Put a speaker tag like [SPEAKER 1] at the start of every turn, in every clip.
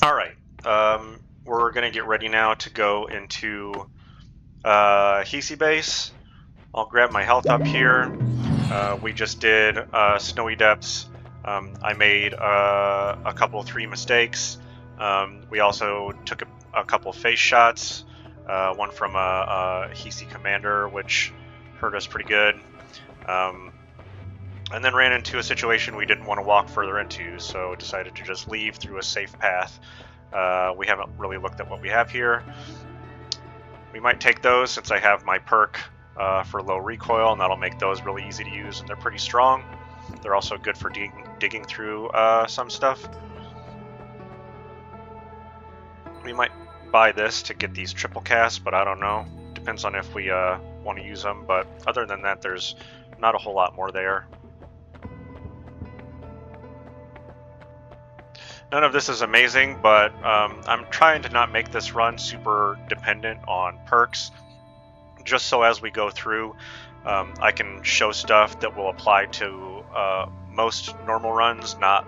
[SPEAKER 1] Alright, we're gonna get ready now to go into Hisii base. I'll grab my health up here. We just did Snowy Depths. I made a couple 3 mistakes. We also took a couple face shots, one from a Hisii commander, which hurt us pretty good. And then ran into a situation we didn't want to walk further into, so decided to just leave through a safe path. We haven't really looked at what we have here. We might take those since I have my perk for low recoil, and that'll make those really easy to use, and they're pretty strong. They're also good for digging through some stuff. We might buy this to get these triple casts, but I don't know. Depends on if we want to use them, but other than that, there's not a whole lot more there. None of this is amazing, but I'm trying to not make this run super dependent on perks, just so as we go through, I can show stuff that will apply to most normal runs, not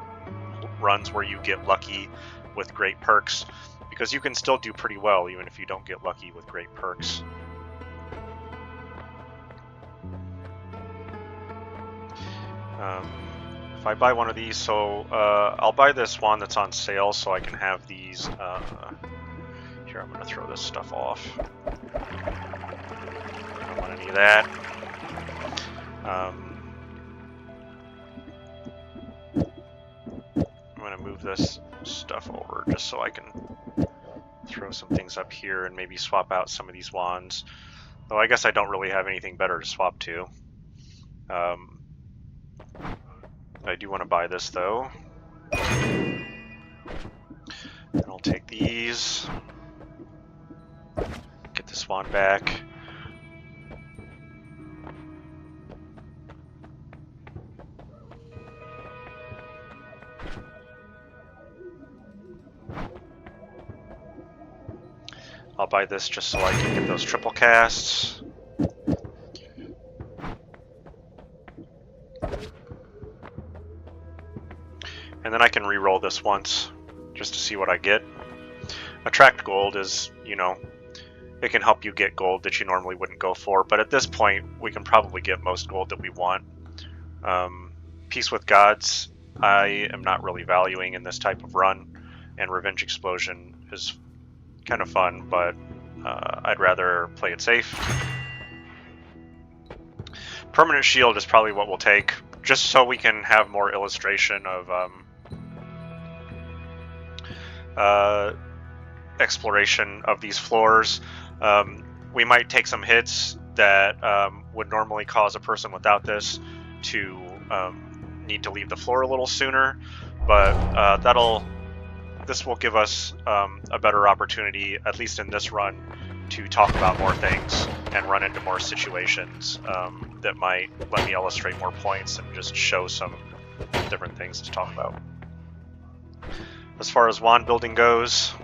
[SPEAKER 1] runs where you get lucky with great perks, because you can still do pretty well even if you don't get lucky with great perks. If I buy one of these, so I'll buy this one that's on sale so I can have these. Here, I'm going to throw this stuff off. I don't want any of that. I'm going to move this stuff over just so I can throw some things up here and maybe swap out some of these wands. Though I guess I don't really have anything better to swap to. I do want to buy this though. And I'll take these. Get this wand back. I'll buy this just so I can get those triple casts. And then I can re-roll this once, just to see what I get. Attract gold is, you know, it can help you get gold that you normally wouldn't go for, but at this point, we can probably get most gold that we want. Peace with Gods, I am not really valuing in this type of run, and Revenge Explosion is kind of fun, but I'd rather play it safe. Permanent Shield is probably what we'll take, just so we can have more illustration of exploration of these floors. We might take some hits that would normally cause a person without this to need to leave the floor a little sooner, but this will give us a better opportunity, at least in this run, to talk about more things and run into more situations that might let me illustrate more points and just show some different things to talk about. As far as wand building goes,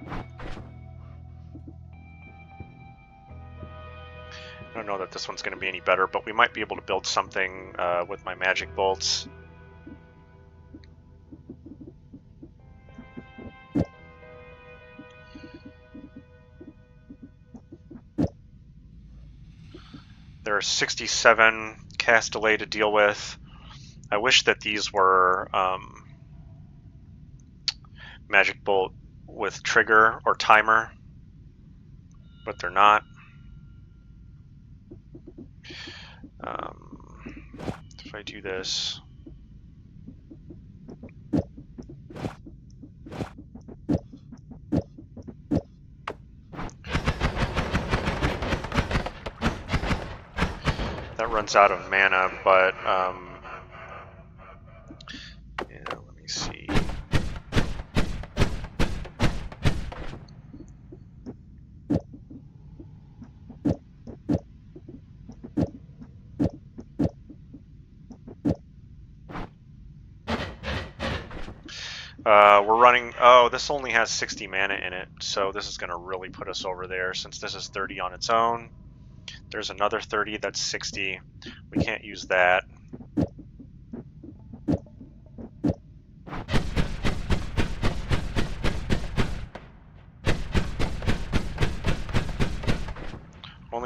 [SPEAKER 1] I don't know that this one's going to be any better, but we might be able to build something with my magic bolts. There are 67 cast delay to deal with. I wish that these were magic bolt with trigger or timer, but they're not. If I do this, that runs out of mana, but yeah, let me see. We're running, oh, this only has 60 mana in it, so this is going to really put us over there since this is 30 on its own. There's another 30 that's 60. We can't use that.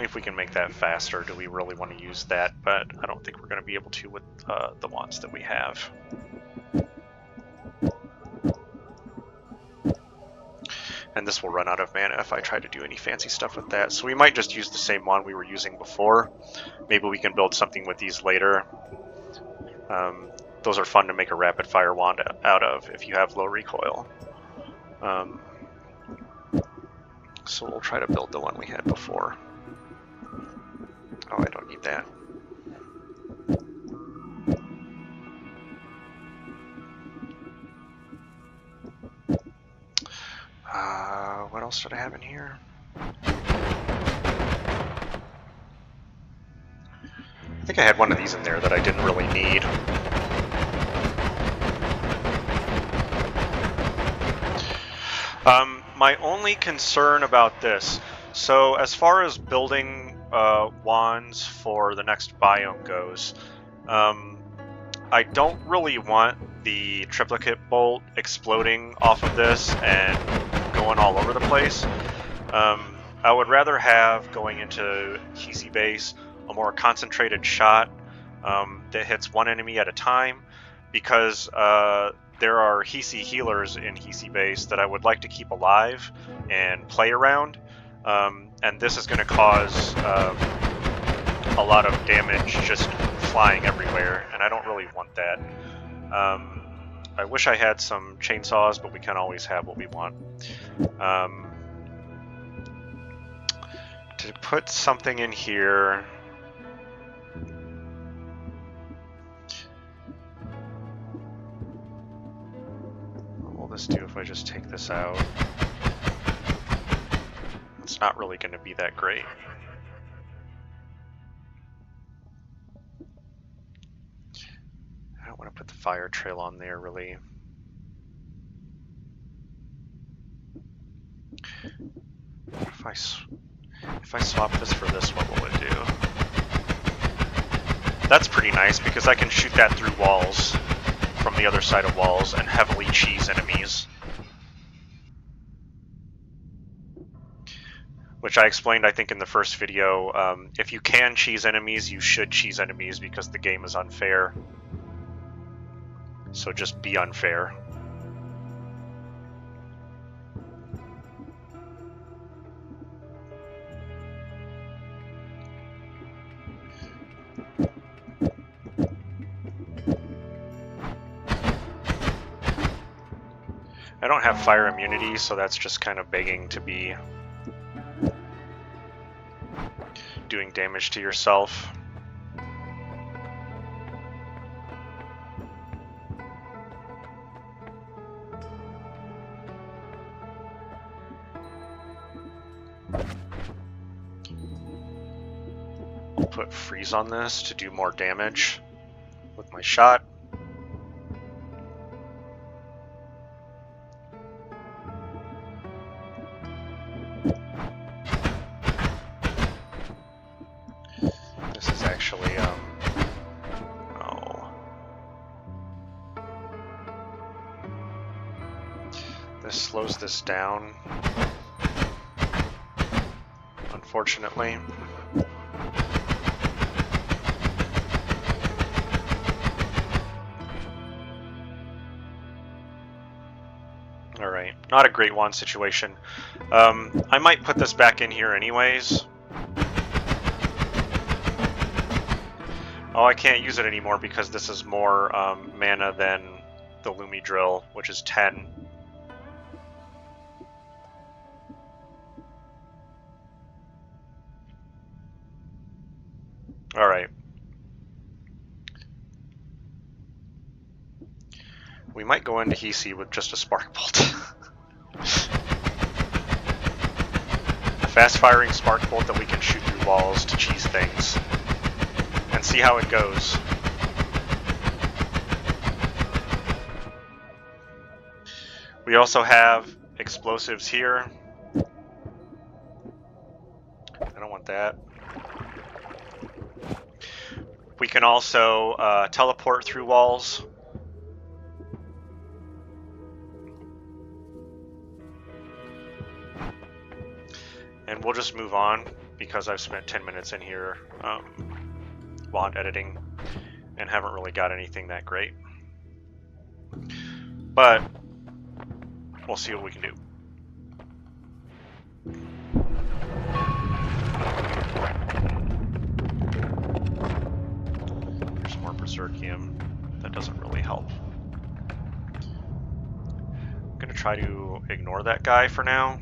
[SPEAKER 1] only if we can make that faster do we really want to use that, but I don't think we're going to be able to with the wands that we have. And this will run out of mana if I try to do any fancy stuff with that. So we might just use the same wand we were using before. Maybe we can build something with these later. Those are fun to make a rapid fire wand out of if you have low recoil. So we'll try to build the one we had before. Oh, I don't need that. What else did I have in here? I think I had one of these in there that I didn't really need. My only concern about this, so as far as building wands for the next biome goes, I don't really want the triplicate bolt exploding off of this and going all over the place. I would rather have, going into Hisii base, a more concentrated shot that hits one enemy at a time, because there are Hisii healers in Hisii base that I would like to keep alive and play around, and this is going to cause a lot of damage just flying everywhere, and I don't really want that. I wish I had some chainsaws, but we can always have what we want. To put something in here... What will this do if I just take this out? It's not really going to be that great. I don't want to put the fire trail on there, really. If I swap this for this, what will it do? That's pretty nice, because I can shoot that through walls from the other side of walls and heavily cheese enemies. Which I explained, I think, in the first video. If you can cheese enemies, you should cheese enemies, because the game is unfair. So just be unfair. I don't have fire immunity, so that's just kind of begging to be doing damage to yourself. I'll put freeze on this to do more damage with my shot. This is actually, oh. This slows this down, unfortunately. Alright, not a great wand situation. I might put this back in here anyways. Oh, I can't use it anymore because this is more mana than the Lumi Drill, which is 10. Alright. We might go into Hisii with just a Spark Bolt. A fast-firing Spark Bolt that we can shoot through walls to cheese things. And see how it goes. We also have explosives here. I don't want that. We can also teleport through walls. And we'll just move on because I've spent 10 minutes in here wand editing and haven't really got anything that great. But we'll see what we can do. There's more Berserkium. That doesn't really help. I'm gonna try to ignore that guy for now.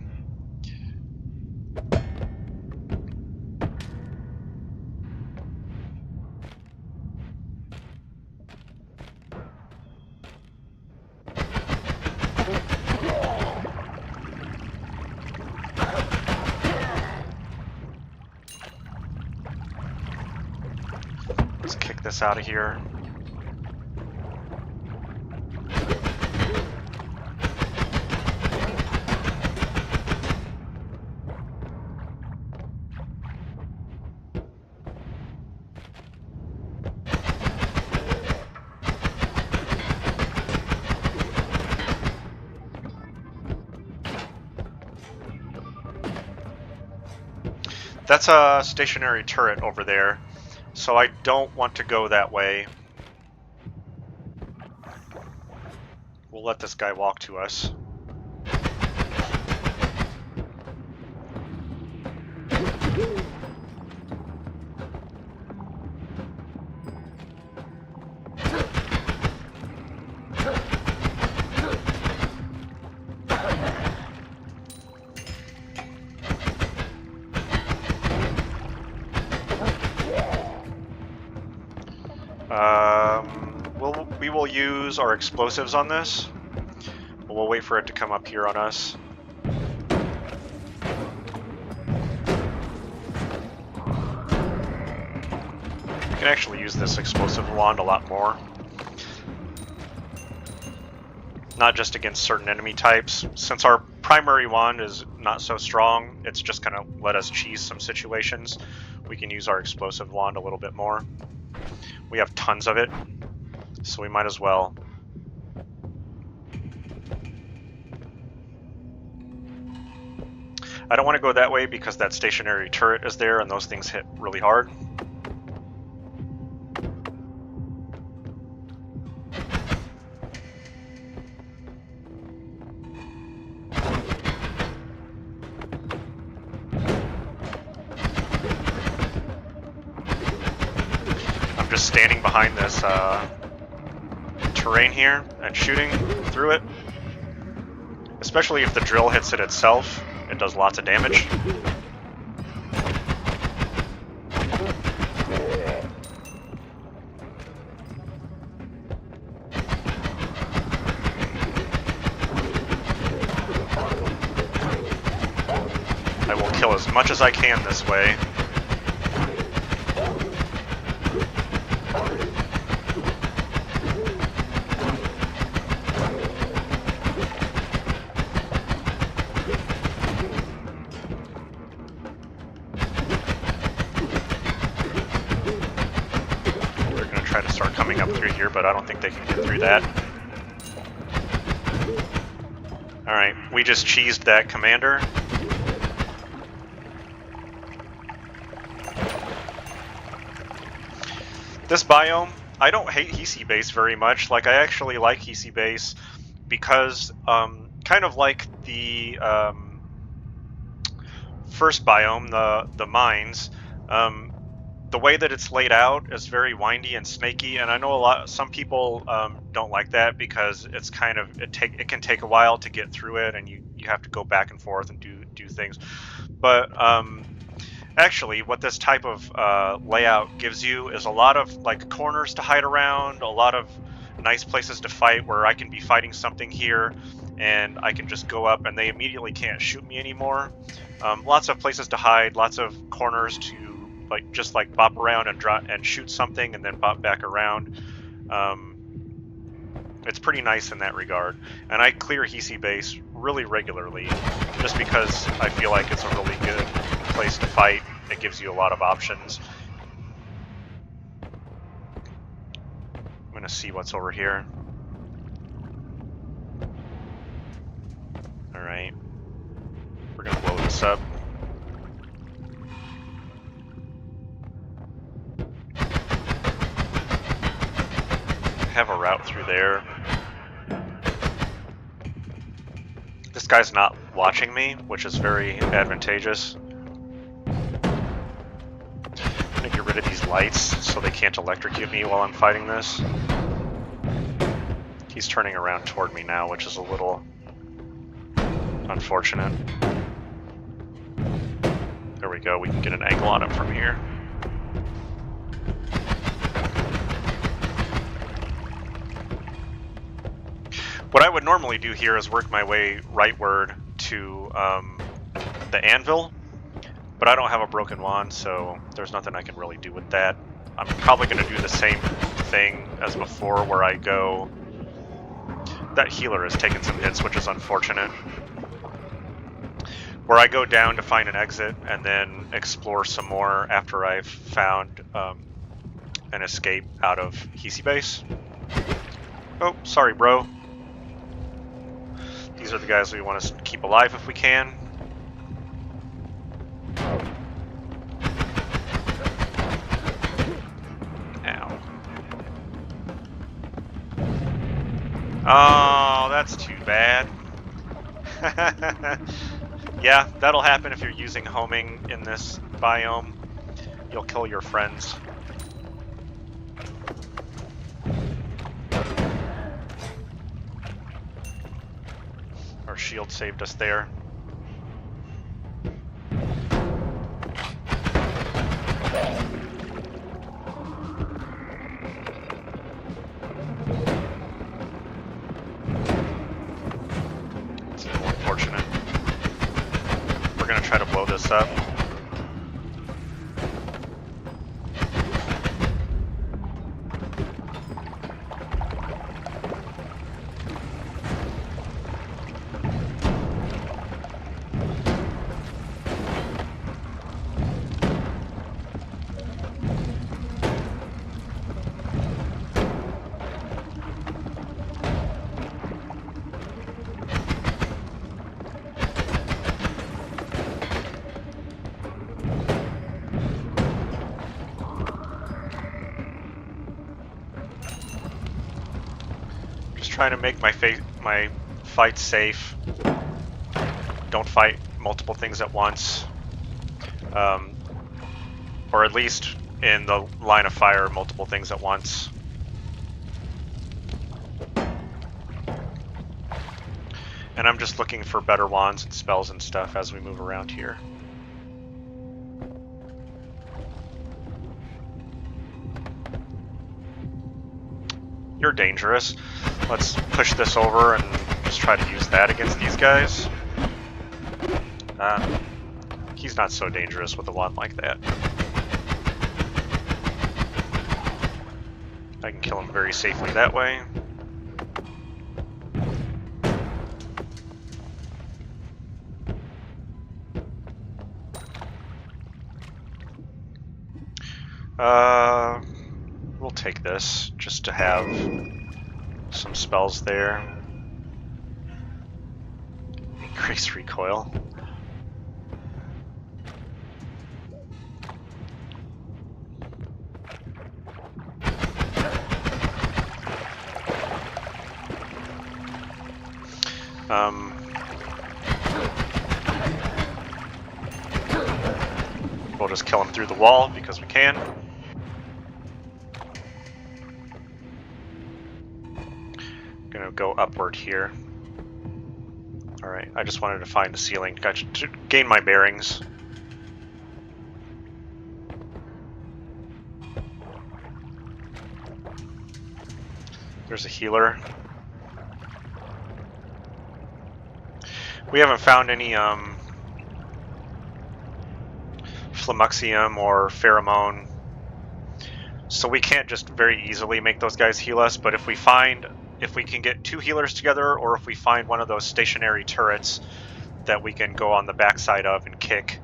[SPEAKER 1] Let's kick this out of here. That's a stationary turret over there, so I don't want to go that way. We'll let this guy walk to us. We will use our explosives on this. We'll wait for it to come up here on us. We can actually use this explosive wand a lot more. Not just against certain enemy types. Since our primary wand is not so strong, it's just gonna let us cheese some situations. We can use our explosive wand a little bit more. We have tons of it, so we might as well. I don't want to go that way because that stationary turret is there and those things hit really hard. I'm just standing behind this terrain here and shooting through it. Especially if the drill hits it itself, it does lots of damage. I will kill as much as I can this way. But I don't think they can get through that. Alright, we just cheesed that commander. This biome, I don't hate Hisii base very much. Like, I actually like Hisii base because, kind of like the first biome, the mines, the way that it's laid out is very windy and snaky, and I know some people don't like that because it's kind of it can take a while to get through it, and you have to go back and forth and do things. But actually, what this type of layout gives you is a lot of like corners to hide around, a lot of nice places to fight where I can be fighting something here, and I can just go up and they immediately can't shoot me anymore. Lots of places to hide, lots of corners to just bop around and shoot something and then bop back around. It's pretty nice in that regard, and I clear Hisii base really regularly just because I feel like it's a really good place to fight. It gives you a lot of options. I'm gonna see what's over here. Alright, we're gonna blow this up. route through there. This guy's not watching me, which is very advantageous. I'm gonna get rid of these lights so they can't electrocute me while I'm fighting this. He's turning around toward me now, which is a little unfortunate. There we go, we can get an angle on him from here. What I would normally do here is work my way rightward to the anvil, but I don't have a broken wand, so there's nothing I can really do with that. I'm probably going to do the same thing as before, where I go... That healer has taken some hits, which is unfortunate. Where I go down to find an exit, and then explore some more after I've found an escape out of Hisii base. Oh, sorry, bro. These are the guys we want to keep alive if we can. Ow. Oh, that's too bad. Yeah, that'll happen if you're using homing in this biome. You'll kill your friends. Our shield saved us there. It's a little unfortunate. We're gonna try to blow this up. Trying to make my fight safe. Don't fight multiple things at once, or at least in the line of fire, multiple things at once. And I'm just looking for better wands and spells and stuff as we move around here. You're dangerous. Let's push this over and just try to use that against these guys. He's not so dangerous with a wand like that. I can kill him very safely that way. We'll take this just to have some spells there. Increase recoil. We'll just kill him through the wall because we can. Gonna go upward here. Alright, I just wanted to find the ceiling to gain my bearings. There's a healer. We haven't found any Flamuxium or Pheromone, so we can't just very easily make those guys heal us, but if we can get two healers together, or if we find one of those stationary turrets that we can go on the backside of and kick,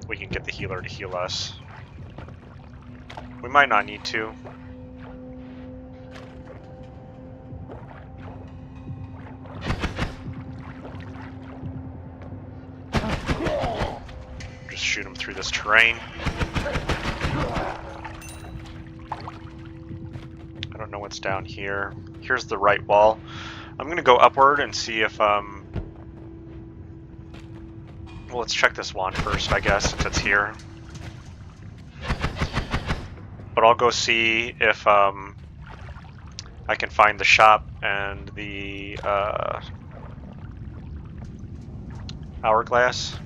[SPEAKER 1] we can get the healer to heal us. We might not need to. Just shoot him through this terrain. I don't know what's down here. Here's the right wall. I'm gonna go upward and see if well, let's check this wand first, I guess, since it's here. But I'll go see if I can find the shop and the hourglass.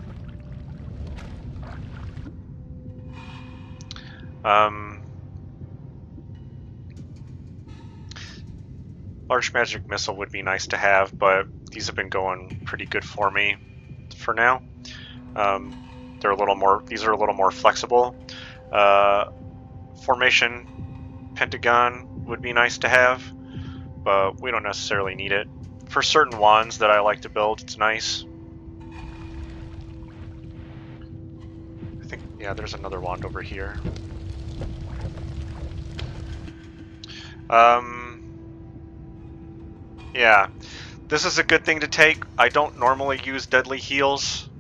[SPEAKER 1] Large magic missile would be nice to have, but these have been going pretty good for me for now. They're a little more. These are a little more flexible. Formation pentagon would be nice to have, but we don't necessarily need it. For certain wands that I like to build, it's nice. I think, yeah, there's another wand over here. Yeah, this is a good thing to take. I don't normally use deadly heals,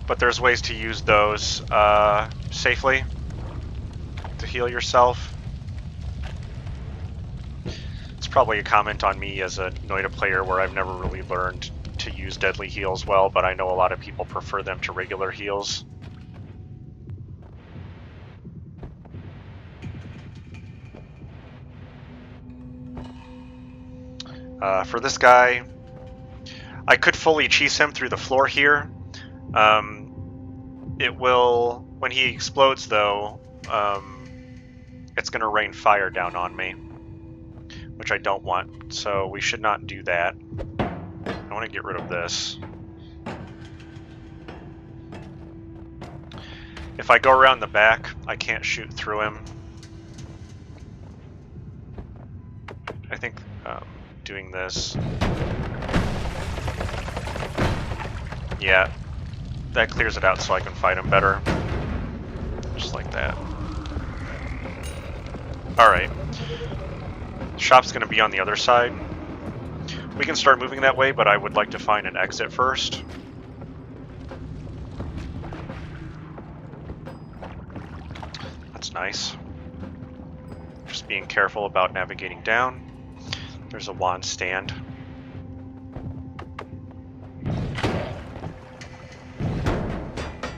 [SPEAKER 1] but there's ways to use those safely to heal yourself. It's probably a comment on me as a Noita player where I've never really learned to use deadly heals well, but I know a lot of people prefer them to regular heals. For this guy, I could fully cheese him through the floor here. It will, when he explodes though, it's going to rain fire down on me, which I don't want, so we should not do that. I want to get rid of this. If I go around the back, I can't shoot through him. I think doing this. Yeah, that clears it out so I can fight him better. Just like that. Alright. Shop's going to be on the other side. We can start moving that way, but I would like to find an exit first. That's nice. Just being careful about navigating down. There's a wand stand.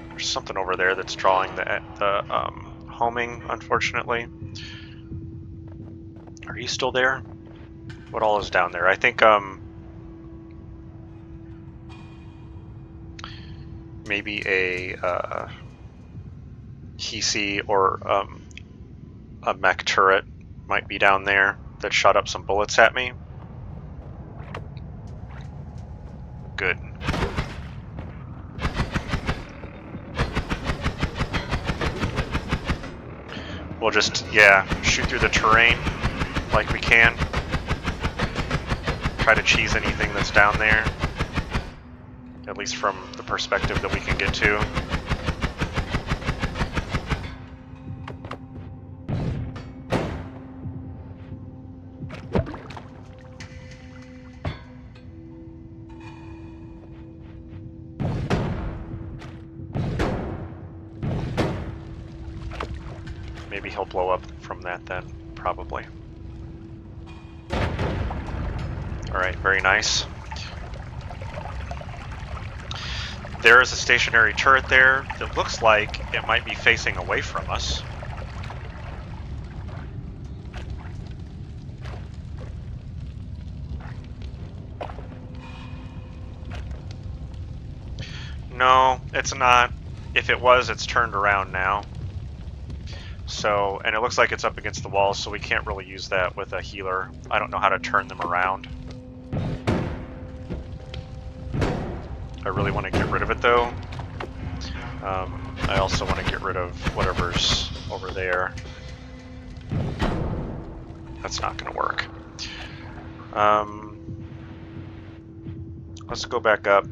[SPEAKER 1] There's something over there that's drawing the homing, unfortunately. Are you still there? What all is down there? I think maybe a Hisii or a mech turret might be down there that shot up some bullets at me. Good. We'll just, yeah, shoot through the terrain like we can. Try to cheese anything that's down there, at least from the perspective that we can get to. Maybe he'll blow up from that then, probably. Alright, very nice. There is a stationary turret there that looks like it might be facing away from us. No, it's not. If it was, it's turned around now. So, and it looks like it's up against the wall, so we can't really use that with a healer. I don't know how to turn them around. I really want to get rid of it though. I also want to get rid of whatever's over there. That's not going to work. Let's go back up.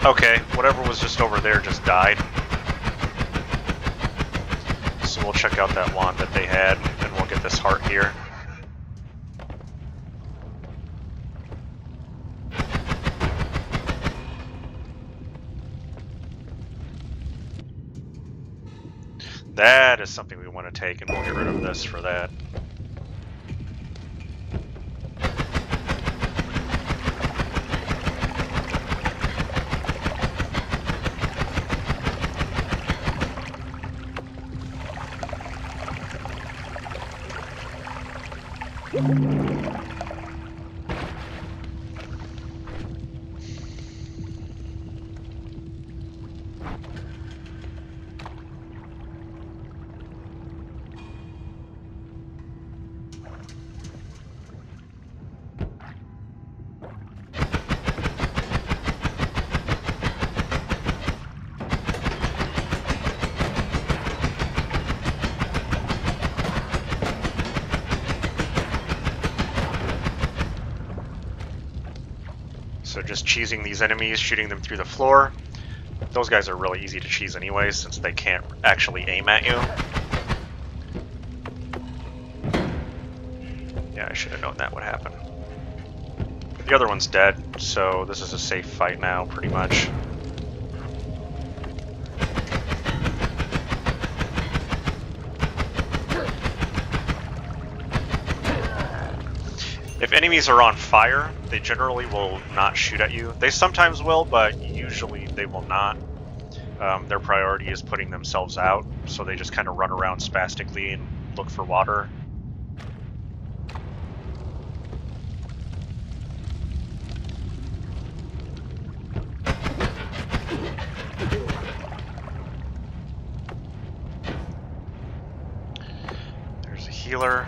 [SPEAKER 1] Okay, whatever was just over there just died. So we'll check out that wand that they had, and we'll get this heart here. That is something we want to take, and we'll get rid of this for that. So just cheesing these enemies, shooting them through the floor. Those guys are really easy to cheese anyways, since they can't actually aim at you. Yeah, I should have known that would happen. But the other one's dead, so this is a safe fight now, pretty much. If enemies are on fire, they generally will not shoot at you. They sometimes will, but usually they will not. Their priority is putting themselves out, so they just kind of run around spastically and look for water. There's a healer.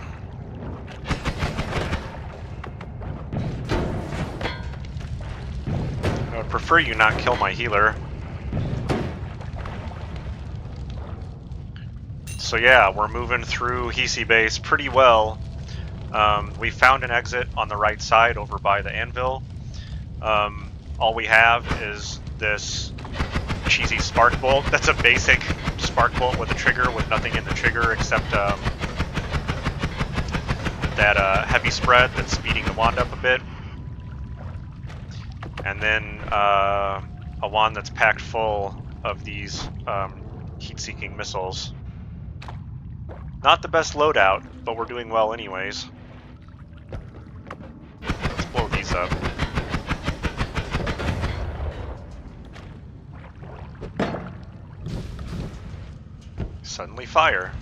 [SPEAKER 1] I would prefer you not kill my healer. So yeah, we're moving through Hisii base pretty well. We found an exit on the right side over by the anvil. All we have is this cheesy spark bolt. That's a basic spark bolt with a trigger with nothing in the trigger except that heavy spread that's speeding the wand up a bit. And then a wand that's packed full of these heat-seeking missiles. Not the best loadout, but we're doing well anyways. Let's blow these up. Suddenly fire.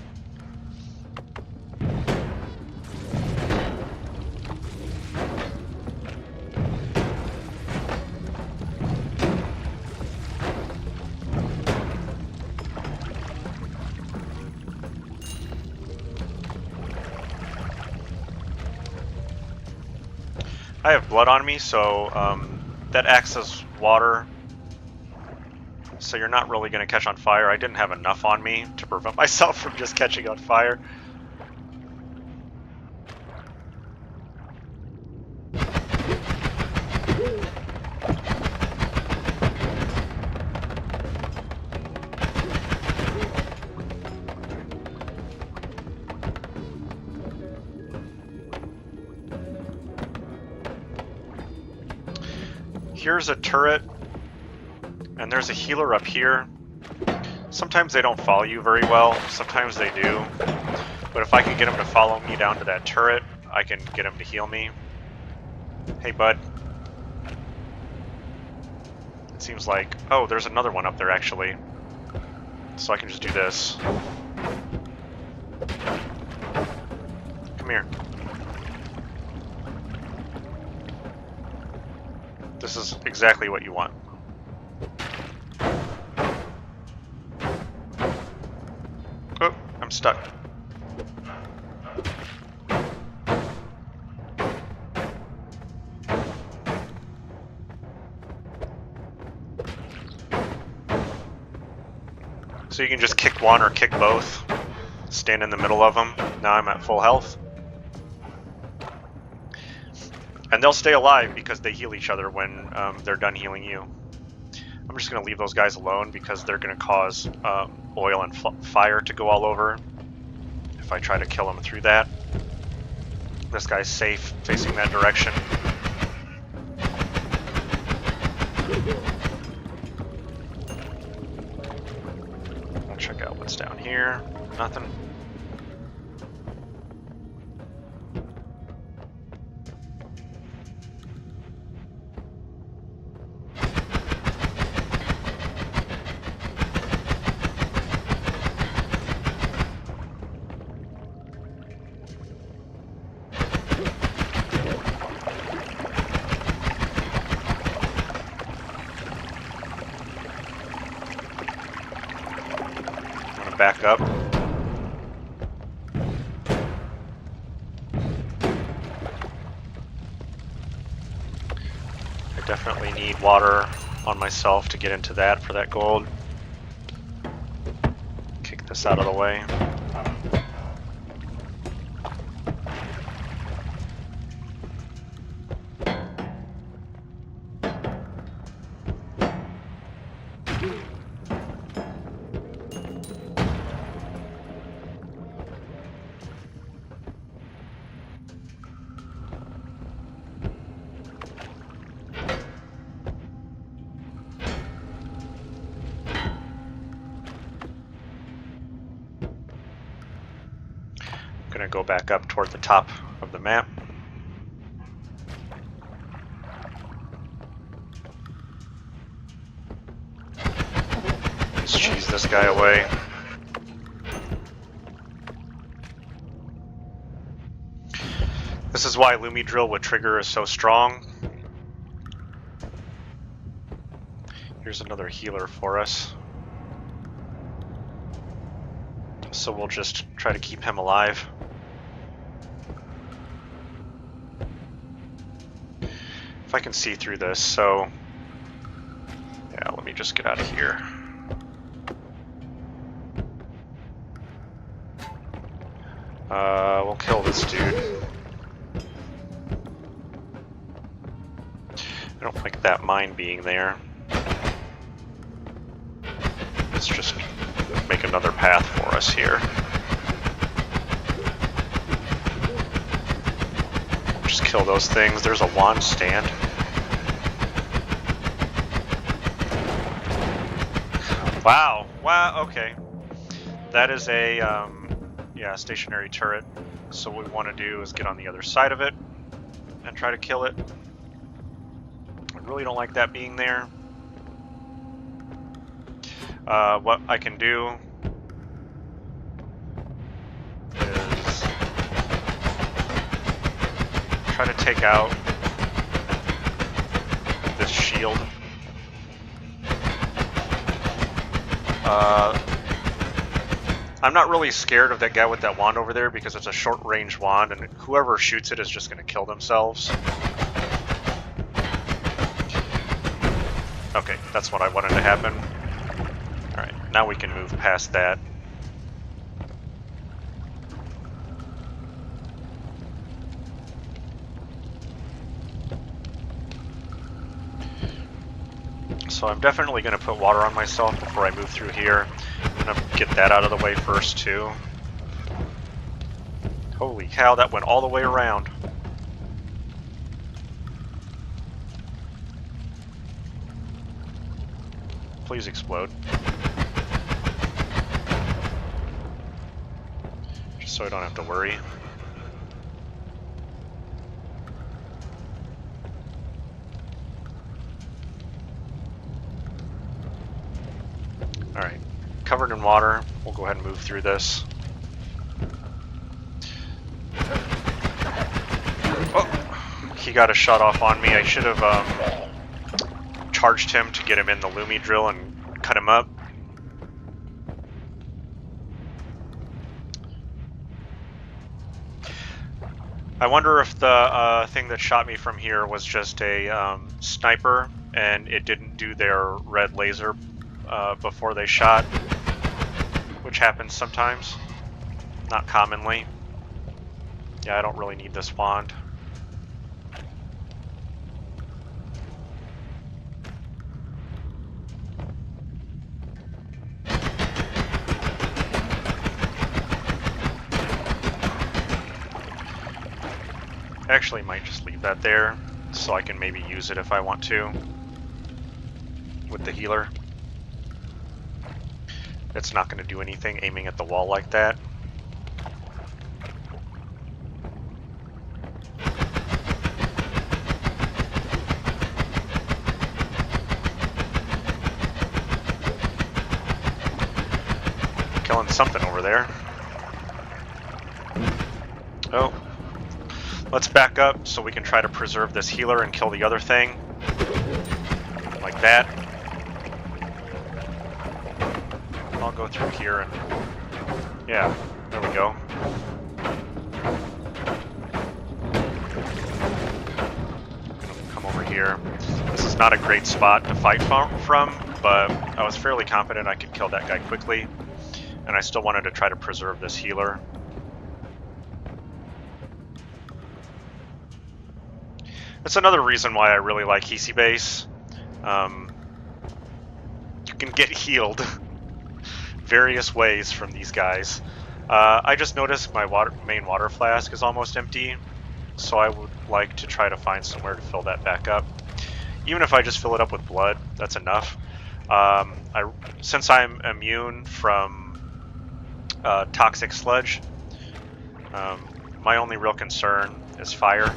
[SPEAKER 1] I have blood on me, so that acts as water. So you're not really going to catch on fire. I didn't have enough on me to prevent myself from just catching on fire. Here's a turret, and there's a healer up here. Sometimes they don't follow you very well, sometimes they do. But if I can get them to follow me down to that turret, I can get them to heal me. Hey, bud. It seems like... Oh, there's another one up there, actually. So I can just do this. Come here. This is exactly what you want. Oh, I'm stuck. So you can just kick one or kick both. Stand in the middle of them. Now I'm at full health. And they'll stay alive because they heal each other when they're done healing you. I'm just going to leave those guys alone because they're going to cause oil and fire to go all over if I try to kill them through that. This guy's safe facing that direction. I'll check out what's What's down here? Nothing. Back up. I definitely need water on myself to get into that for that gold. Kick this out of the way. Gonna go back up toward the top of the map. Let's cheese this guy away. This is why Lumi Drill with trigger is so strong. Here's another healer for us. So we'll just try to keep him alive. If I can see through this, so yeah, let me just get out of here. We'll kill this dude. I don't like that mine being there. Let's just make another path for us here. Just kill those things. There's a wand stand. Wow. Wow, okay. That is a, yeah, stationary turret. So what we want to do is get on the other side of it and try to kill it. I really don't like that being there. What I can do is try to take out this shield. I'm not really scared of that guy with that wand over there because it's a short-range wand and whoever shoots it is just going to kill themselves. Okay, that's what I wanted to happen. Alright, now we can move past that. So I'm definitely going to put water on myself before I move through here. I'm going to get that out of the way first too. Holy cow, that went all the way around. Please explode. Just so I don't have to worry. Alright, covered in water. We'll go ahead and move through this. Oh, he got a shot off on me. I should have charged him to get him in the Lumi Drill and cut him up. I wonder if the thing that shot me from here was just a sniper and it didn't do their red laser before they shot, which happens sometimes, not commonly. Yeah, I don't really need this wand. I actually might just leave that there so I can maybe use it if I want to with the healer. It's not going to do anything aiming at the wall like that. Killing something over there. Oh. Let's back up so we can try to preserve this healer and kill the other thing. Like that. I'll go through here and... yeah, there we go. Come over here. This is not a great spot to fight from, but I was fairly confident I could kill that guy quickly. And I still wanted to try to preserve this healer. That's another reason why I really like Hisii base. You can get healed various ways from these guys. I just noticed my main water flask is almost empty, so I would like to try to find somewhere to fill that back up. Even if I just fill it up with blood, that's enough. Since I'm immune from toxic sludge, my only real concern is fire.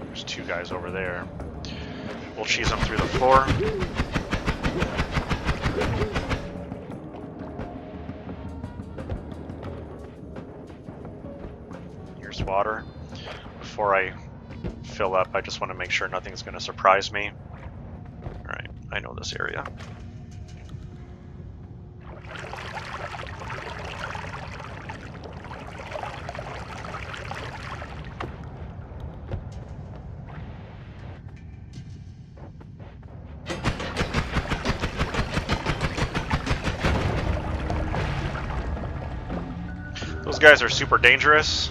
[SPEAKER 1] There's two guys over there. We'll cheese them through the floor. Here's water. Before I fill up, I just want to make sure nothing's going to surprise me. Alright, I know this area. Those guys are super dangerous,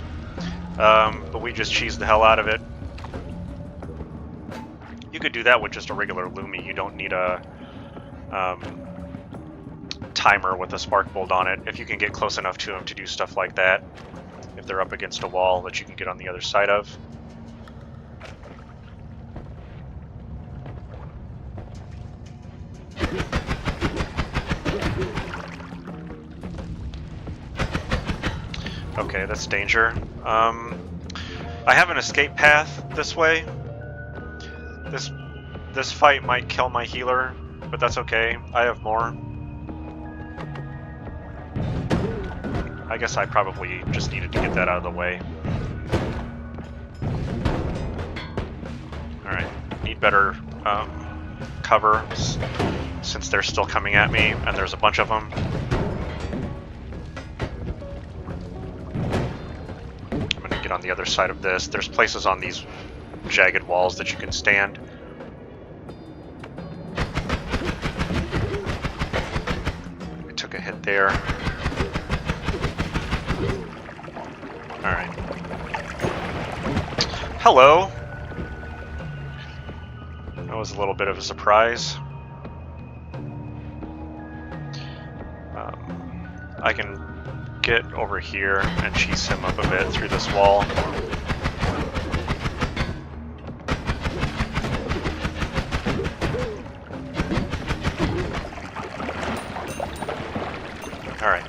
[SPEAKER 1] but we just cheesed the hell out of it. You could do that with just a regular Lumi. You don't need a timer with a spark bolt on it. If you can get close enough to them to do stuff like that, if they're up against a wall that you can get on the other side of. Okay, that's danger. I have an escape path this way. This fight might kill my healer, but that's okay. I have more. I guess I probably just needed to get that out of the way. Alright, need better cover since they're still coming at me, and there's a bunch of them. Get on the other side of this. There's places on these jagged walls that you can stand. I took a hit there. Alright. Hello! That was a little bit of a surprise. I can get over here and cheese him up a bit through this wall. Alright.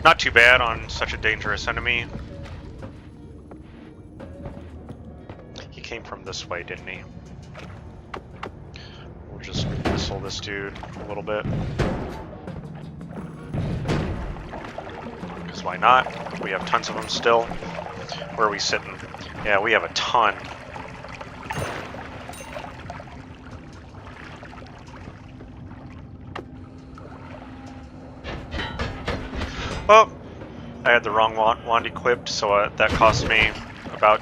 [SPEAKER 1] Not too bad on such a dangerous enemy. He came from this way, didn't he? We'll just missile this dude a little bit. Why not? We have tons of them still. Where are we sitting? Yeah, we have a ton. Oh! I had the wrong wand equipped, so that cost me about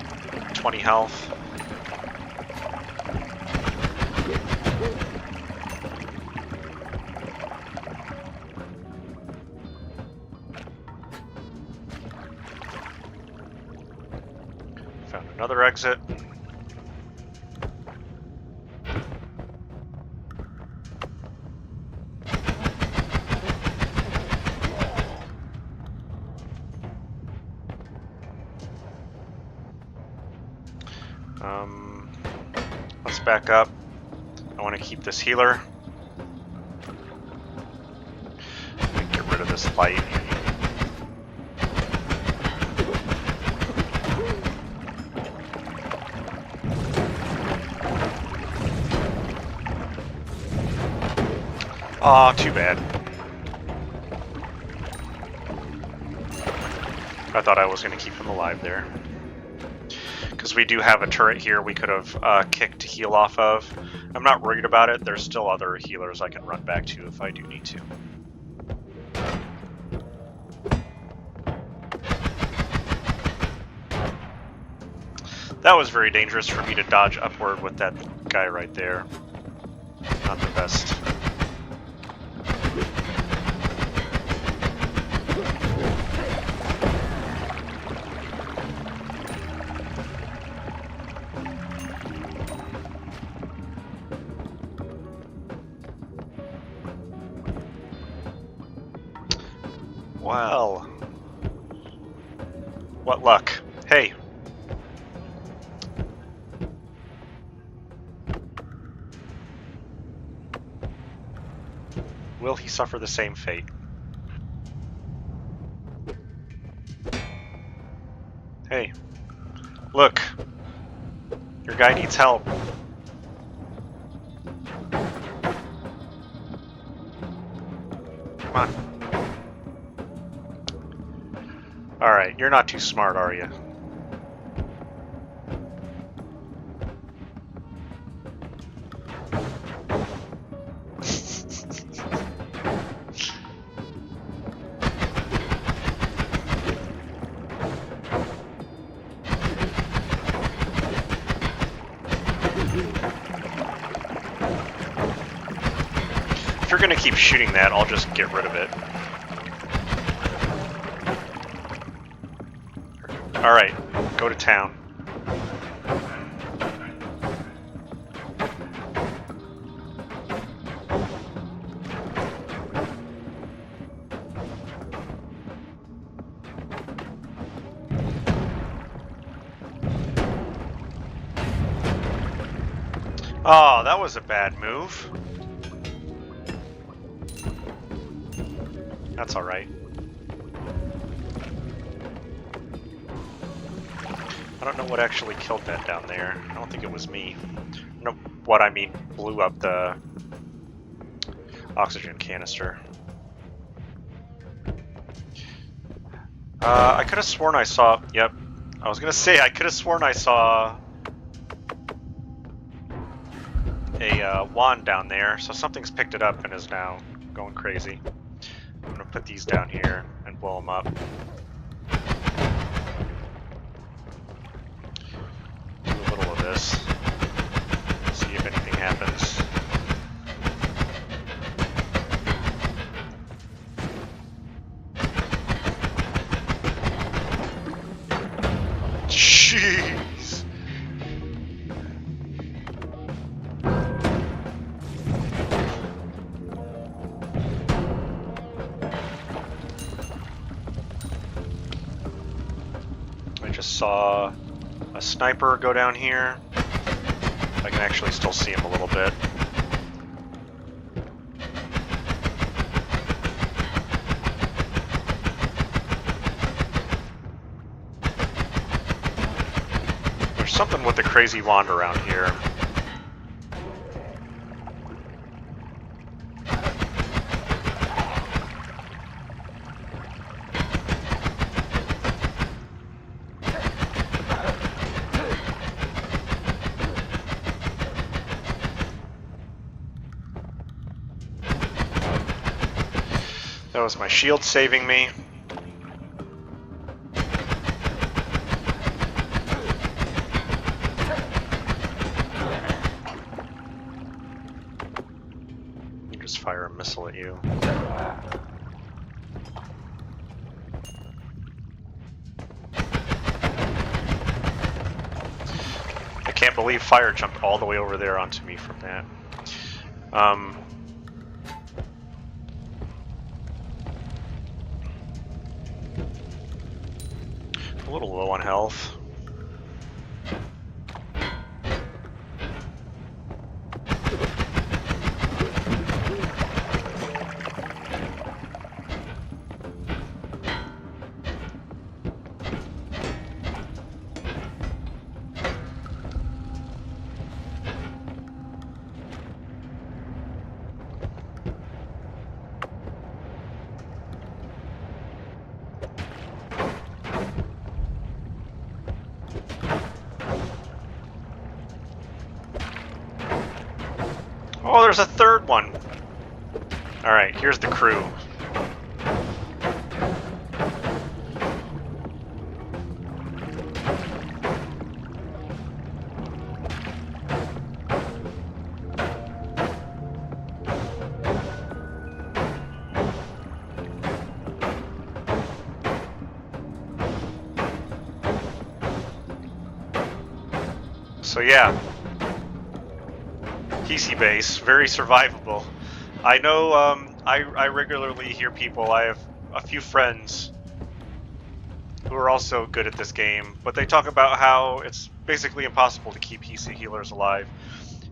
[SPEAKER 1] 20 health. Another exit. Let's back up. I want to keep this healer. Get rid of this light. Aw, too bad. I thought I was going to keep him alive there. Because we do have a turret here we could have kicked to heal off of. I'm not worried about it. There's still other healers I can run back to if I do need to. That was very dangerous for me to dodge upward with that guy right there. Not the best. Well, what luck. Hey. Will he suffer the same fate? Hey. Look. Your guy needs help. Come on. Alright, you're not too smart, are you? If you're gonna keep shooting that, I'll just get rid of it. Alright, go to town. Oh, that was a bad move. That's alright. I don't know what actually killed that down there. I don't think it was me. No, what I mean, blew up the oxygen canister. I could have sworn I saw... Yep. I was gonna say, I could have sworn I saw a wand down there, so something's picked it up and is now going crazy. I'm gonna put these down here and blow them up. Do a little of this. See if anything happens. Jeez. I just saw a sniper go down here. I can actually still see him a little bit. There's something with the crazy wand around here. That was my shield saving me. You just fire a missile at you. I can't believe fire jumped all the way over there onto me from that. A little low on health. Oh, there's a third one. Alright, here's the crew. So yeah, Hisii base, very survivable. I know, I regularly hear people, I have a few friends who are also good at this game, but they talk about how it's basically impossible to keep Hisii healers alive.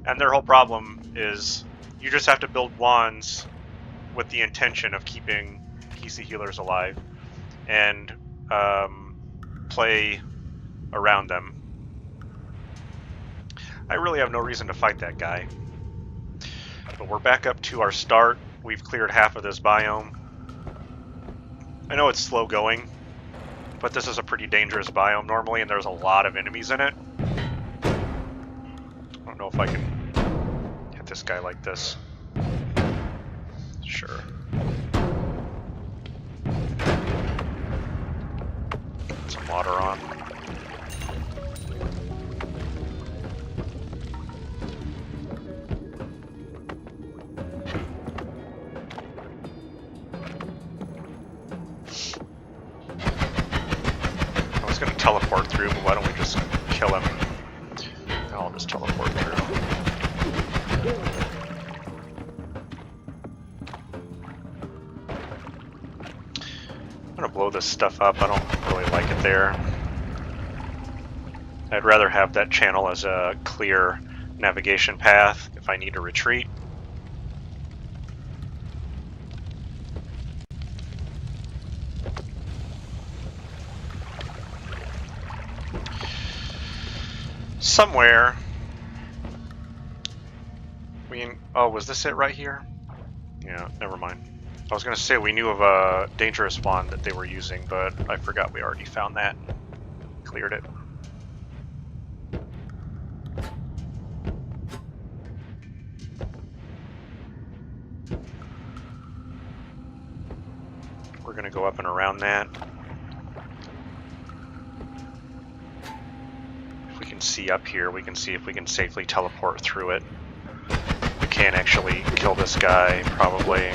[SPEAKER 1] And their whole problem is you just have to build wands with the intention of keeping Hisii healers alive and play around them. I really have no reason to fight that guy. But we're back up to our start. We've cleared half of this biome. I know it's slow going, but this is a pretty dangerous biome normally, and there's a lot of enemies in it. I don't know if I can hit this guy like this. Sure. Put some water on. Teleport through, but why don't we just kill him? I'll just teleport through. I'm gonna blow this stuff up. I don't really like it there. I'd rather have that channel as a clear navigation path if I need to retreat. Somewhere oh, was this it right here? Yeah, never mind. I was gonna say we knew of a dangerous wand that they were using, but I forgot we already found that. Cleared it. We're gonna go up and around that. See up here, we can see if we can safely teleport through it. We can't actually kill this guy, probably.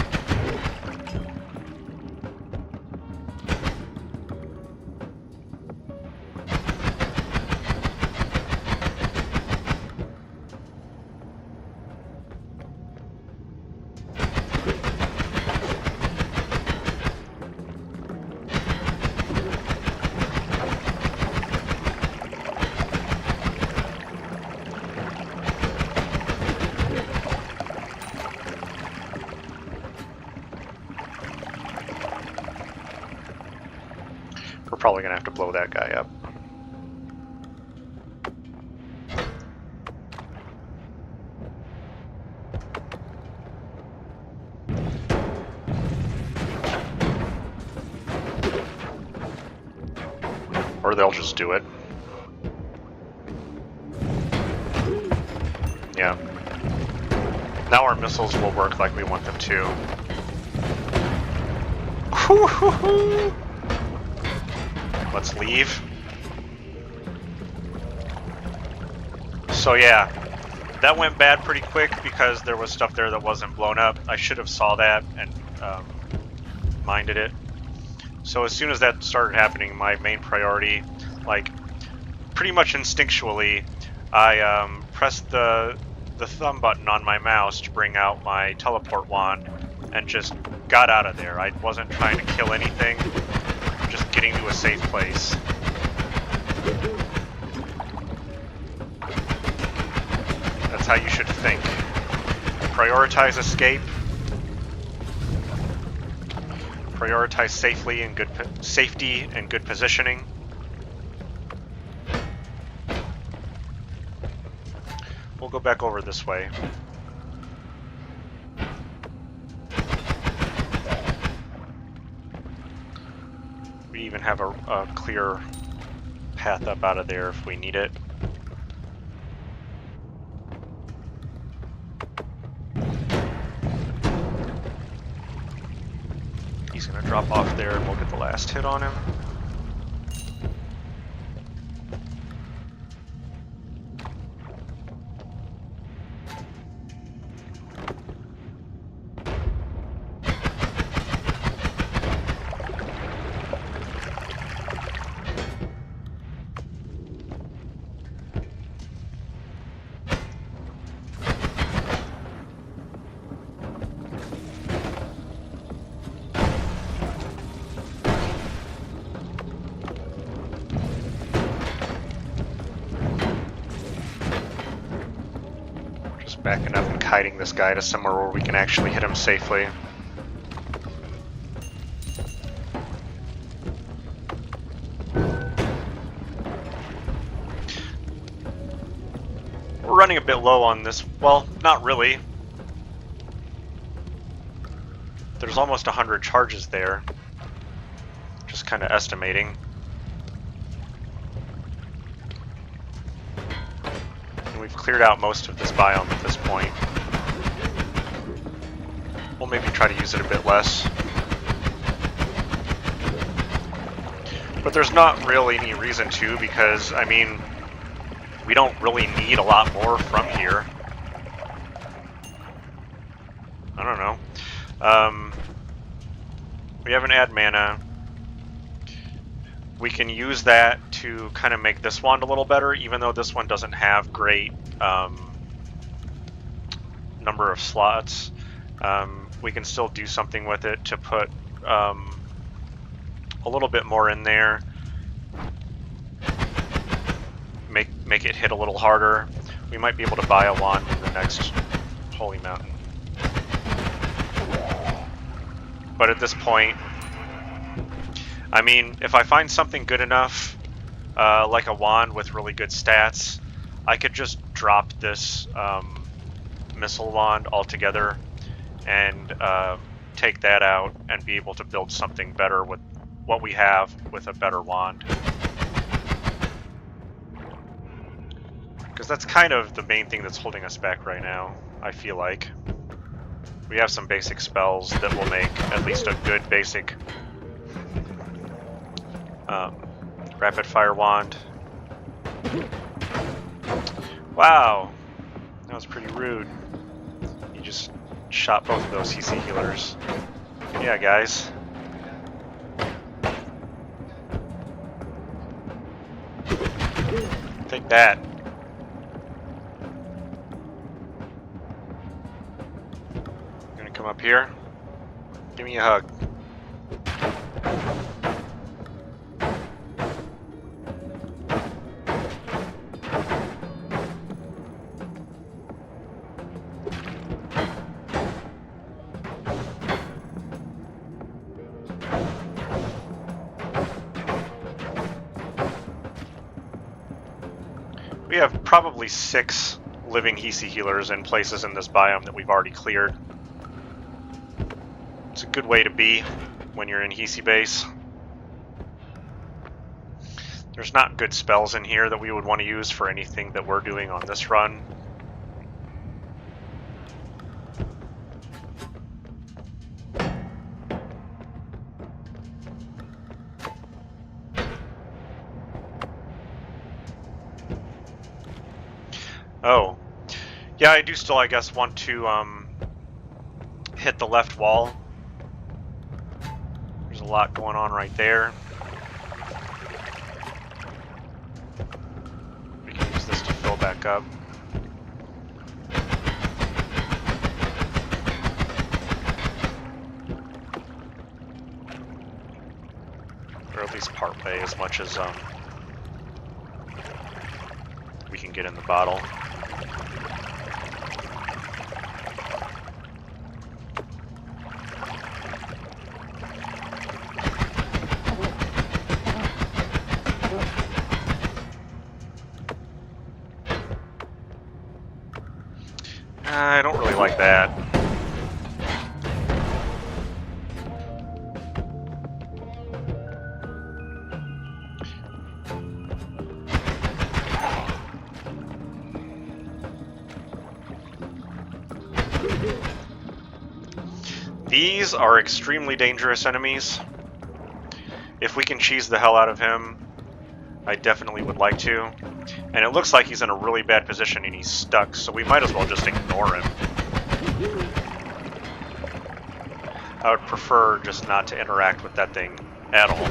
[SPEAKER 1] We're probably gonna have to blow that guy up. Or they'll just do it. Yeah. Now our missiles will work like we want them to. Let's leave. So yeah, that went bad pretty quick because there was stuff there that wasn't blown up. I should have saw that and minded it. So as soon as that started happening, my main priority, like pretty much instinctually, I pressed the thumb button on my mouse to bring out my teleport wand and just got out of there. I wasn't trying to kill anything, just getting to a safe place. That's how you should think. Prioritize escape. Prioritize safety and good positioning. We'll go back over this way. We even have a clear path up out of there if we need it. He's going to drop off there and we'll get the last hit on him. Backing up and kiting this guy to somewhere where we can actually hit him safely. We're running a bit low on this. Well, not really. There's almost 100 charges there. Just kind of estimating. We've cleared out most of this biome at this point. We'll maybe try to use it a bit less. But there's not really any reason to, because, I mean, we don't really need a lot more from here. I don't know. We have an add mana. We can use that to kind of make this wand a little better, even though this one doesn't have great number of slots. We can still do something with it to put a little bit more in there, make it hit a little harder. We might be able to buy a wand in the next Holy Mountain. But at this point, I mean, if I find something good enough, like a wand with really good stats, I could just drop this missile wand altogether and take that out and be able to build something better with what we have with a better wand. Because that's kind of the main thing that's holding us back right now, I feel like. We have some basic spells that will make at least a good basic rapid fire wand. Wow, that was pretty rude. You just shot both of those Hisii healers. Yeah, guys. Take that. Gonna come up here. Give me a hug. We have probably 6 living Hisii healers in places in this biome that we've already cleared. It's a good way to be when you're in Hisii base. There's not good spells in here that we would want to use for anything that we're doing on this run. Oh, yeah, I do still, I guess, want to hit the left wall. There's a lot going on right there. We can use this to fill back up. Or at least part way, as much as we can get in the bottle. I don't really like that. These are extremely dangerous enemies. If we can cheese the hell out of him, I definitely would like to. And it looks like he's in a really bad position and he's stuck, so we might as well just ignore him. I would prefer just not to interact with that thing at all.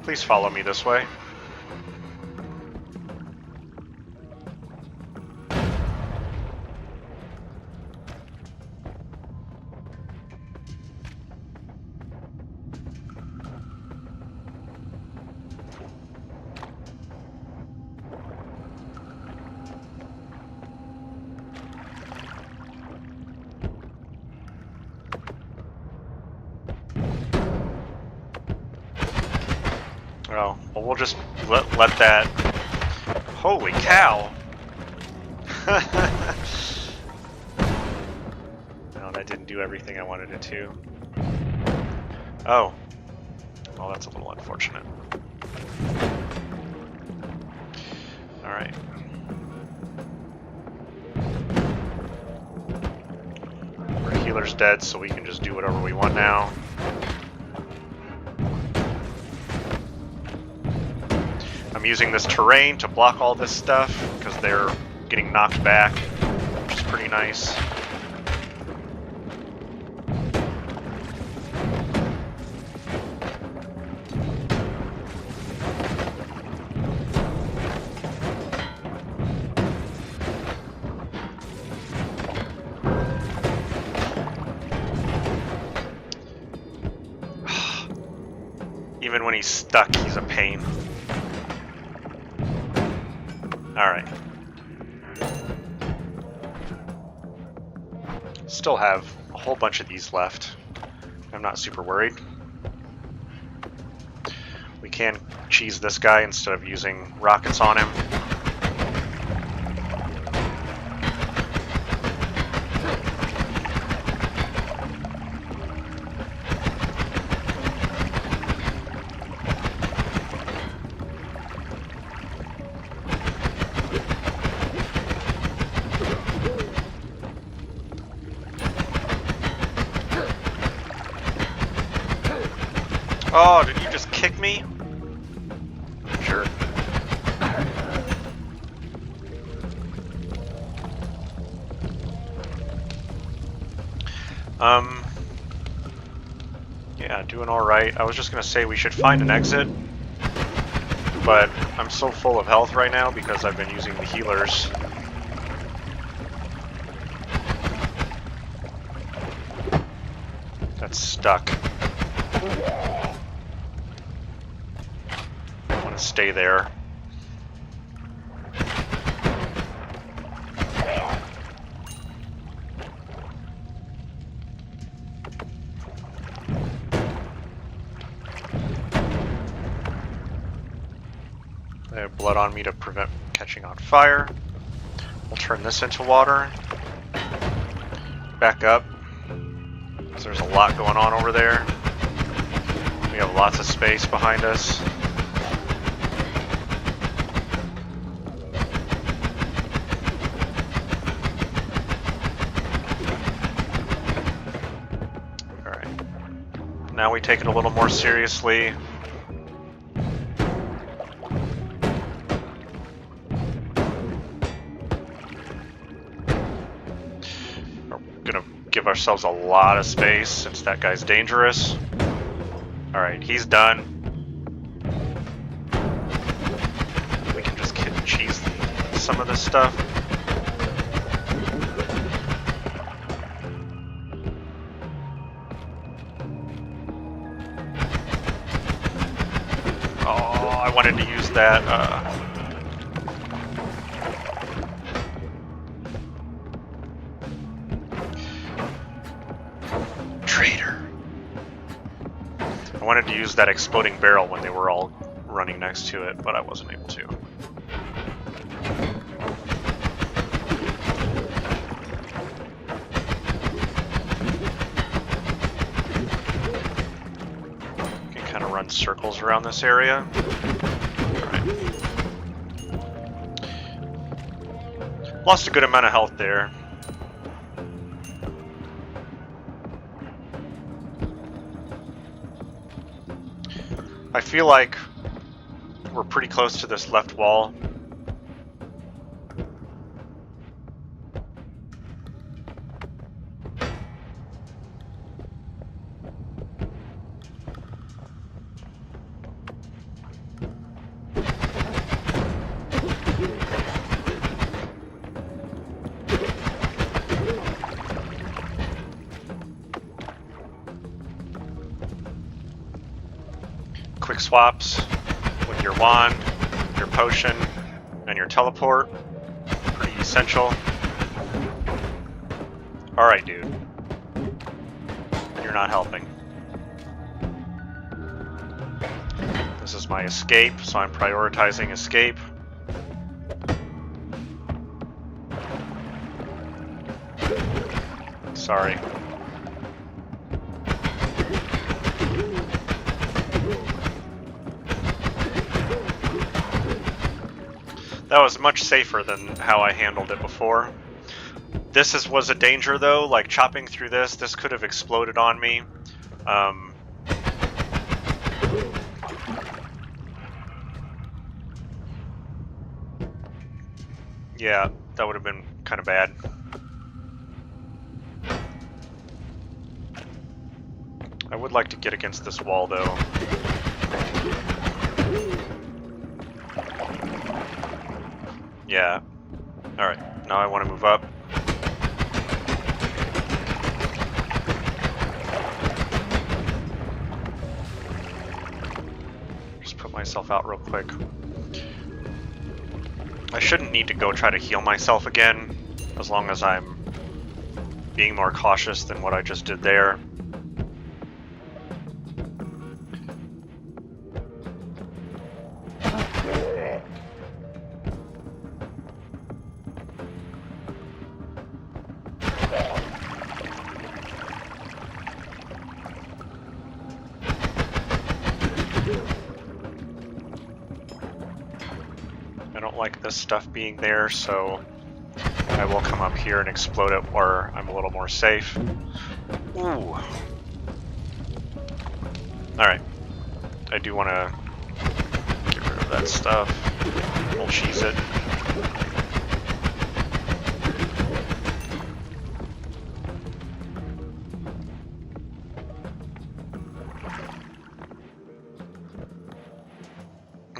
[SPEAKER 1] Please follow me this way. Oh, well, we'll just let that... Holy cow! No, that didn't do everything I wanted it to. Oh. Well, that's a little unfortunate. Alright. Our healer's dead, so we can just do whatever we want now. I'm using this terrain to block all this stuff because they're getting knocked back, which is pretty nice. Even when he's stuck, he's a pain. Alright. Still have a whole bunch of these left. I'm not super worried. We can cheese this guy instead of using rockets on him. Oh, did you just kick me? Sure. Yeah, doing alright. I was just gonna say we should find an exit, but I'm so full of health right now because I've been using the healers. That's stuck. I want to stay there. I have blood on me to prevent catching on fire. We'll turn this into water. Back up. There's a lot going on over there. We have lots of space behind us. Alright. Now we take it a little more seriously. Give ourselves a lot of space since that guy's dangerous. Alright, he's done. We can just cheese some of this stuff. Oh, I wanted to use that. I wanted to use that exploding barrel when they were all running next to it, but I wasn't able to. You can kind of run circles around this area. Alright. Lost a good amount of health there. I feel like we're pretty close to this left wall. Quick swaps with your wand, your potion, and your teleport. Pretty essential. Alright, dude. You're not helping. This is my escape, so I'm prioritizing escape. Sorry. That was much safer than how I handled it before. This was a danger though, like chopping through this could have exploded on me. Yeah, that would have been kind of bad. I would like to get against this wall though. Yeah. Alright, now I want to move up. Just put myself out real quick. I shouldn't need to go try to heal myself again, as long as I'm being more cautious than what I just did there. I don't like this stuff being there, so I will come up here and explode it where I'm a little more safe. Ooh. Alright. I do want to get rid of that stuff. We'll cheese it.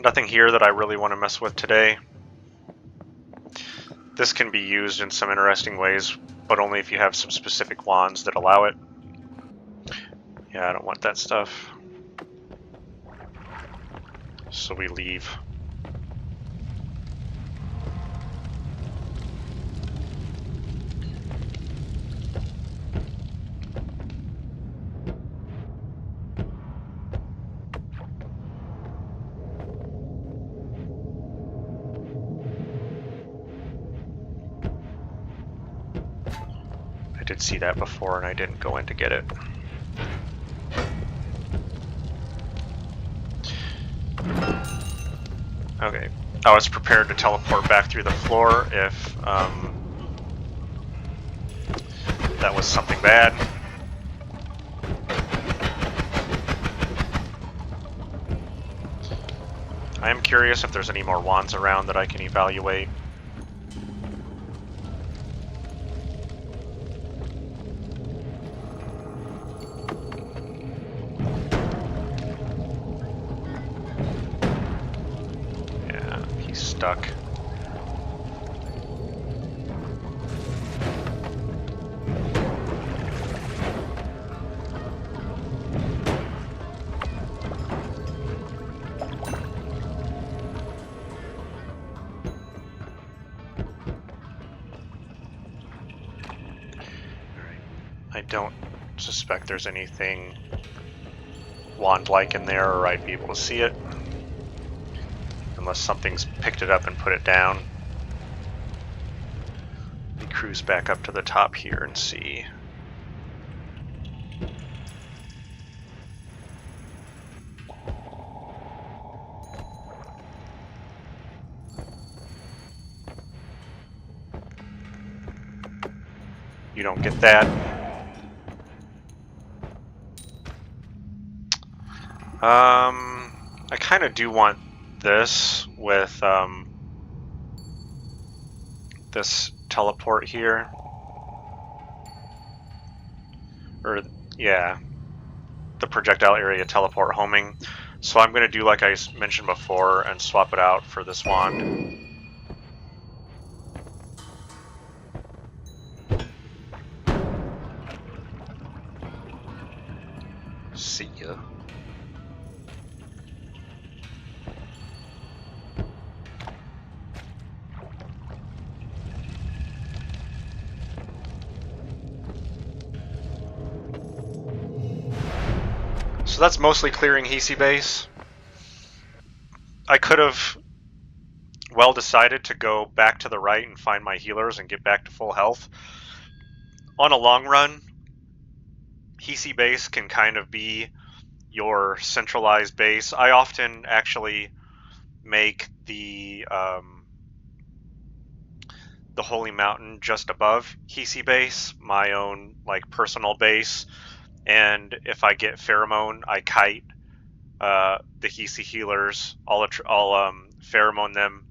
[SPEAKER 1] Nothing here that I really want to mess with today. This can be used in some interesting ways, but only if you have some specific wands that allow it. Yeah, I don't want that stuff. So we leave. I did see that before and I didn't go in to get it. Okay, I was prepared to teleport back through the floor if that was something bad. I am curious if there's any more wands around that I can evaluate. Stuck. I don't suspect there's anything wand-like in there, or I'd be able to see it. Unless something's picked it up and put it down. Let me cruise back up to the top here and see. You don't get that. I kind of do want this with this teleport here. Or, yeah, the projectile area teleport homing. So I'm going to do like I mentioned before and swap it out for this wand. See ya. So that's mostly clearing Hisii base. I could have well decided to go back to the right and find my healers and get back to full health. On a long run, Hisii base can kind of be your centralized base. I often actually make the Holy Mountain just above Hisii base, my own like personal base. And if I get pheromone, I kite the Hisii healers. I'll pheromone them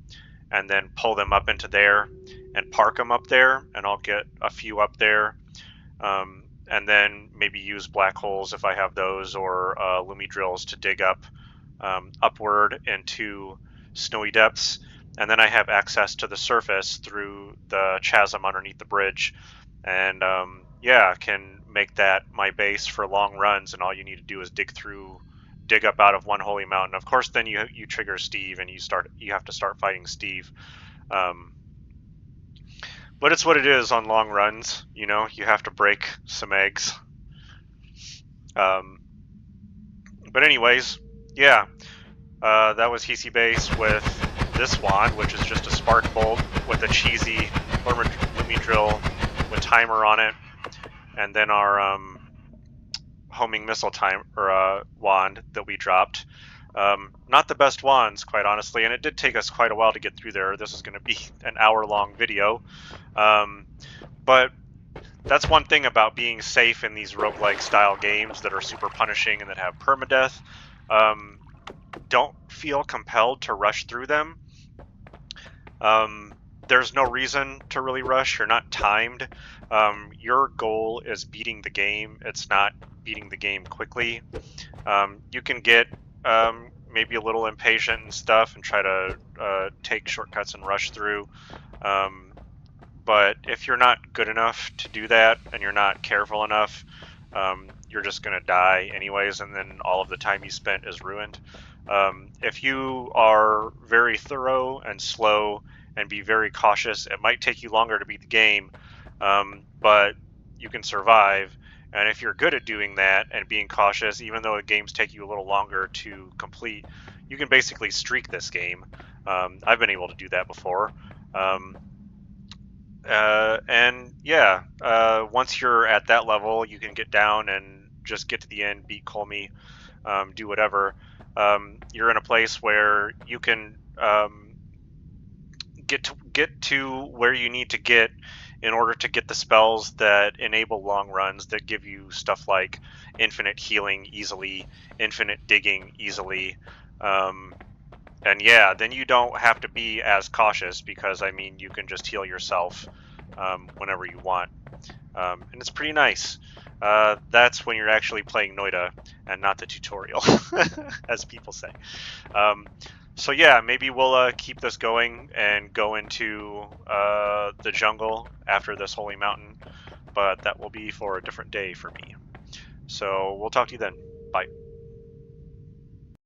[SPEAKER 1] and then pull them up into there and park them up there, and I'll get a few up there. And then maybe use black holes if I have those, or Lumi drills to dig up upward into snowy depths. And then I have access to the surface through the chasm underneath the bridge, and yeah, can make that my base for long runs. And all you need to do is dig up out of one holy mountain. Of course, then you trigger Steve, and you have to start fighting Steve. But it's what it is on long runs, you know, you have to break some eggs. But anyways, yeah, that was Hisii base with this wand, which is just a spark bolt with a cheesy Lumi drill with timer on it, and then our homing missile wand that we dropped. Not the best wands, quite honestly, and it did take us quite a while to get through there. This is going to be an hour-long video. But that's one thing about being safe in these roguelike style games that are super punishing and that have permadeath. Don't feel compelled to rush through them. There's no reason to really rush. You're not timed. Your goal is beating the game. It's not beating the game quickly. You can get maybe a little impatient and stuff and try to take shortcuts and rush through. But if you're not good enough to do that and you're not careful enough, you're just going to die anyways, and then all of the time you spent is ruined. If you are very thorough and slow and be very cautious, it might take you longer to beat the game, but you can survive. And if you're good at doing that and being cautious, even though the games take you a little longer to complete, you can basically streak this game. I've been able to do that before. And yeah, once you're at that level, you can get down and just get to the end, beat Colmy, do whatever. You're in a place where you can get to where you need to get in order to get the spells that enable long runs, that give you stuff like infinite healing easily, infinite digging easily. And yeah, then you don't have to be as cautious, because I mean, you can just heal yourself whenever you want, and it's pretty nice. That's when you're actually playing Noita and not the tutorial, as people say. So yeah, maybe we'll keep this going and go into the jungle after this holy mountain, but that will be for a different day for me. So we'll talk to you then. Bye.